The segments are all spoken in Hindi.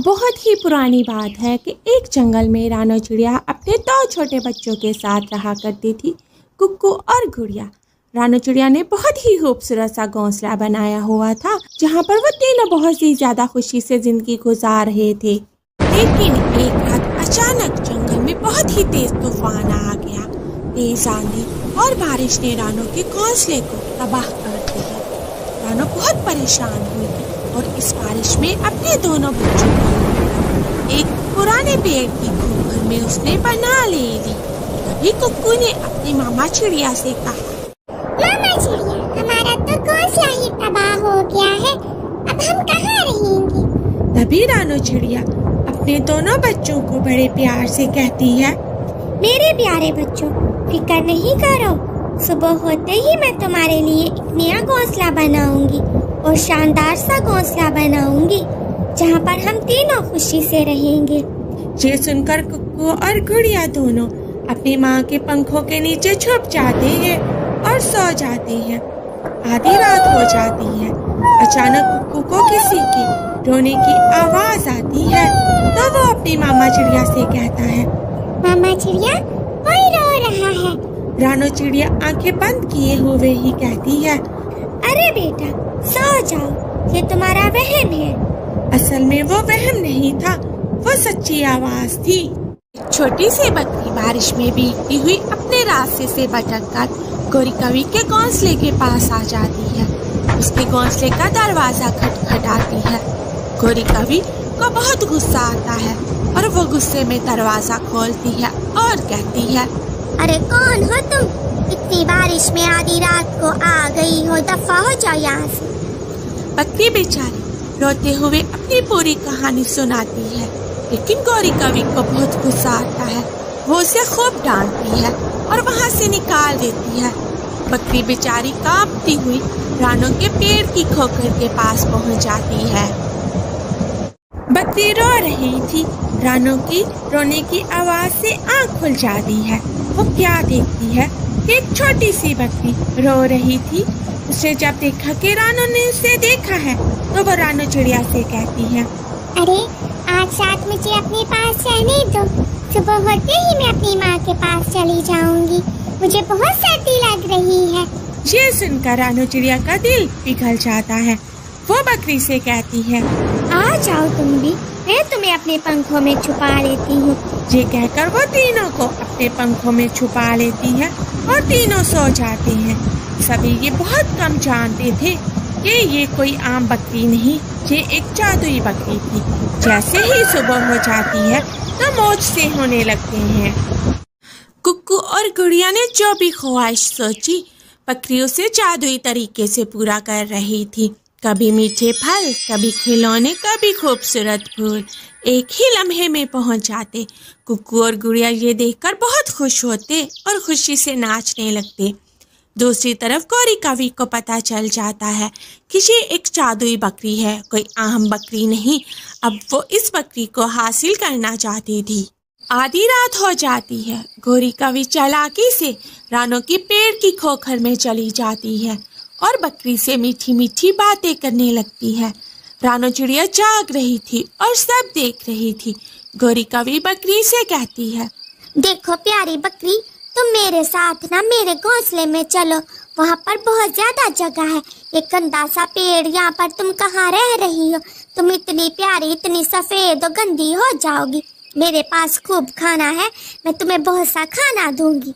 बहुत ही पुरानी बात है कि एक जंगल में रानो चिड़िया अपने दो छोटे बच्चों के साथ रहा करती थी, कुक्कू और गुड़िया। रानो चिड़िया ने बहुत ही खूबसूरत सा घोंसला बनाया हुआ था, जहाँ पर वो तीनों बहुत ही ज्यादा खुशी से जिंदगी गुजार रहे थे। लेकिन एक रात अचानक जंगल में बहुत ही तेज तूफान आ गया। तेज आंधी और बारिश ने रानो के घोंसले को तबाह कर दिया। रानो बहुत परेशान हुई और इस बारिश में अपने दोनों बच्चों को एक पुराने पेड़ की खोखर में उसने बना ले ली। तभी कुक्कू ने अपनी मामा चिड़िया से कहा, मामा चिड़िया, हमारा तो घोंसला ही तबाह हो गया है, अब हम कहाँ रहेंगे? तभी रानो चिड़िया अपने दोनों बच्चों को बड़े प्यार से कहती है, मेरे प्यारे बच्चों, फिक्र नहीं करो, सुबह होते ही मैं तुम्हारे लिए एक नया घोंसला बनाऊंगी और शानदार सा घोंसला बनाऊंगी, जहाँ पर हम तीनों खुशी से रहेंगे। ये सुनकर कुक्कू और गुड़िया दोनों अपनी माँ के पंखों के नीचे छुप जाते हैं और सो जाते हैं। आधी रात हो जाती है। अचानक कुक्कू को किसी की रोने की आवाज आती है, तो वो अपनी मामा चिड़िया से कहता है, मामा चिड़िया, कोई रो रहा है। रानो चिड़िया आंखें बंद किए हुए ही कहती है, अरे बेटा, सो जाओ, ये तुम्हारा वहम है। असल में वो वहम नहीं था, वो सच्ची आवाज थी। एक छोटी सी बकरी बारिश में भीगती हुई अपने रास्ते से भटककर गोरी कवि के घोंसले के पास आ जाती है। उसके घोंसले का दरवाजा खटखटाती है। गोरी कवि को बहुत गुस्सा आता है और वो गुस्से में दरवाजा खोलती है और कहती है, अरे कौन हो तुम? इतनी बारिश में आधी रात को आ गई हो, दफा हो जाओ यहाँ से। बकरी बेचारी रोते हुए अपनी पूरी कहानी सुनाती है, लेकिन गौरी कवि को बहुत गुस्सा आता है। वो उसे खूब डांटती है और वहाँ से निकाल देती है। बकरी बेचारी कांपती हुई रानो के पेड़ की खोखर के पास पहुँच जाती है। बकरी रो रही थी। रानो की रोने की आवाज से आँख खुल जाती है। वो क्या देखती है कि एक छोटी सी बकरी रो रही थी। उसे जब देखा कि रानो ने उसे देखा है, तो वो रानो चिड़िया से कहती है, अरे आज रात मुझे अपने पास रहने दो, सुबह होते ही मैं अपनी माँ के पास चली जाऊंगी, मुझे बहुत सर्दी लग रही है। ये सुनकर रानो चिड़िया का दिल पिघल जाता है। वो बकरी से कहती है, आ जाओ तुम भी, मैं तुम्हें अपने पंखों में छुपा लेती हूँ। ये कहकर वो तीनों को अपने पंखों में छुपा लेती है और तीनों सो जाते हैं। सभी ये बहुत कम जानते थे कि ये कोई आम बकरी नहीं, ये एक जादुई बकरी थी। जैसे ही सुबह हो जाती है तो मौज से होने लगते हैं। कुक्कू और गुड़िया ने जो भी ख्वाहिश सोची, बकरी उसे जादुई तरीके से पूरा कर रही थी। कभी मीठे फल, कभी खिलौने, कभी खूबसूरत फूल एक ही लम्हे में पहुंच जाते। कुक्कू और गुड़िया ये देखकर बहुत खुश होते और खुशी से नाचने लगते। दूसरी तरफ गौरी कवि को पता चल जाता है कि ये एक जादुई बकरी है, कोई आम बकरी नहीं। अब वो इस बकरी को हासिल करना चाहती थी। आधी रात हो जाती है। गौरी कवि चालाकी से रानो की पेड़ की खोखर में चली जाती है और बकरी से मीठी मीठी बातें करने लगती है। रानो चिड़िया जाग रही थी और सब देख रही थी। गौरी कवि बकरी से कहती है, देखो प्यारी बकरी, तुम मेरे साथ ना मेरे घोंसले में चलो, वहाँ पर बहुत ज्यादा जगह है। एक गंदा सा पेड़, यहाँ पर तुम कहाँ रह रही हो? तुम इतनी प्यारी, इतनी सफेद और गंदी हो जाओगी। मेरे पास खूब खाना है, मैं तुम्हें बहुत सा खाना दूंगी।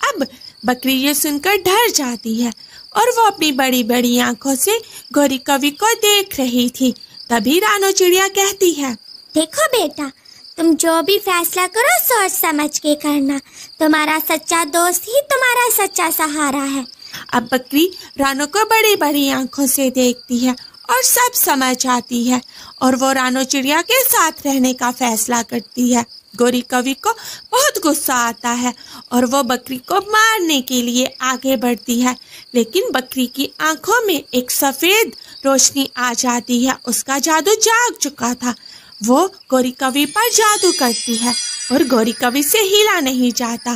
अब बकरी ये सुनकर डर जाती है और वो अपनी बड़ी बड़ी आंखों से गौरी कवि को देख रही थी। तभी रानो चिड़िया कहती है, देखो बेटा, तुम जो भी फैसला करो सोच समझ के करना। तुम्हारा सच्चा दोस्त ही तुम्हारा सच्चा सहारा है। अब बकरी रानो को बड़ी बड़ी आंखों से देखती है और सब समझ आती है और वो रानो चिड़िया के साथ रहने का फैसला करती है। गौरी कवि को बहुत गुस्सा आता है और वो बकरी को मारने के लिए आगे बढ़ती है, लेकिन बकरी की आंखों में एक सफेद रोशनी आ जाती है। उसका जादू जाग चुका था। वो गौरी कवि पर जादू करती है और गौरी कवि से हिला नहीं जाता।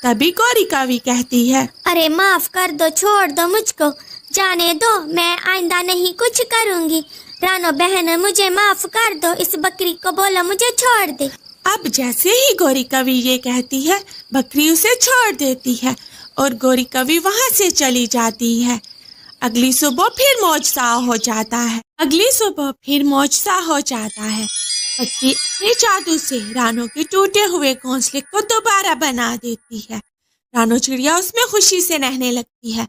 तभी गौरी कवि कहती है, अरे माफ कर दो, छोड़ दो मुझको, जाने दो, मैं आइंदा नहीं कुछ करूँगी। रानो बहन मुझे माफ कर दो, इस बकरी को बोलो मुझे छोड़ दे। अब जैसे ही गौरी कवि ये कहती है, बकरी उसे छोड़ देती है और गौरी कवि वहां से चली जाती है। अगली सुबह फिर मौजसा हो जाता है। बकरी अपने जादू से रानो के टूटे हुए घोंसले को दोबारा बना देती है। रानो चिड़िया उसमें खुशी से रहने लगती है।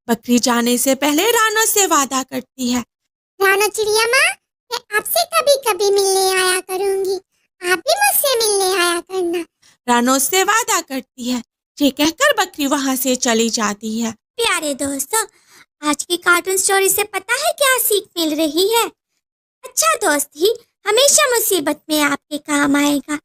बकरी जाने से पहले रानो से वादा करती है, रानो चिड़िया माँ, मैं आपसे कभी कभी मिलने आया करूंगी, आप भी मुझसे मिलने आया करना। रानो से वादा करती है। ये कहकर बकरी वहां से चली जाती है। प्यारे दोस्तों, आज की कार्टून स्टोरी से पता है क्या सीख मिल रही है? अच्छा दोस्त ही हमेशा मुसीबत में आपके काम आएगा।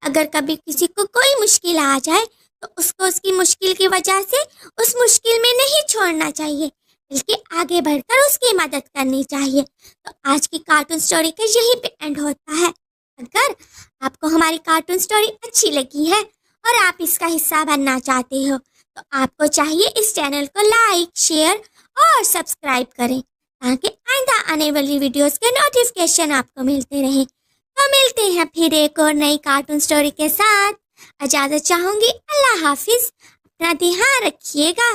अगर कभी किसी को कोई मुश्किल आ जाए तो उसको उसकी मुश्किल की वजह से उस मुश्किल में नहीं छोड़ना चाहिए, बल्कि आगे बढ़कर उसकी मदद करनी चाहिए। तो आज की कार्टून स्टोरी का यही पे एंड होता है। अगर आपको हमारी कार्टून स्टोरी अच्छी लगी है और आप इसका हिस्सा बनना चाहते हो तो आपको चाहिए इस चैनल को लाइक, शेयर और सब्सक्राइब करें, ताकि आइंदा आने वाली वीडियोस के नोटिफिकेशन आपको मिलते रहें। तो मिलते हैं फिर एक और नई कार्टून स्टोरी के साथ। इजाजत चाहूंगी। अल्लाह हाफिज। अपना ध्यान रखिएगा।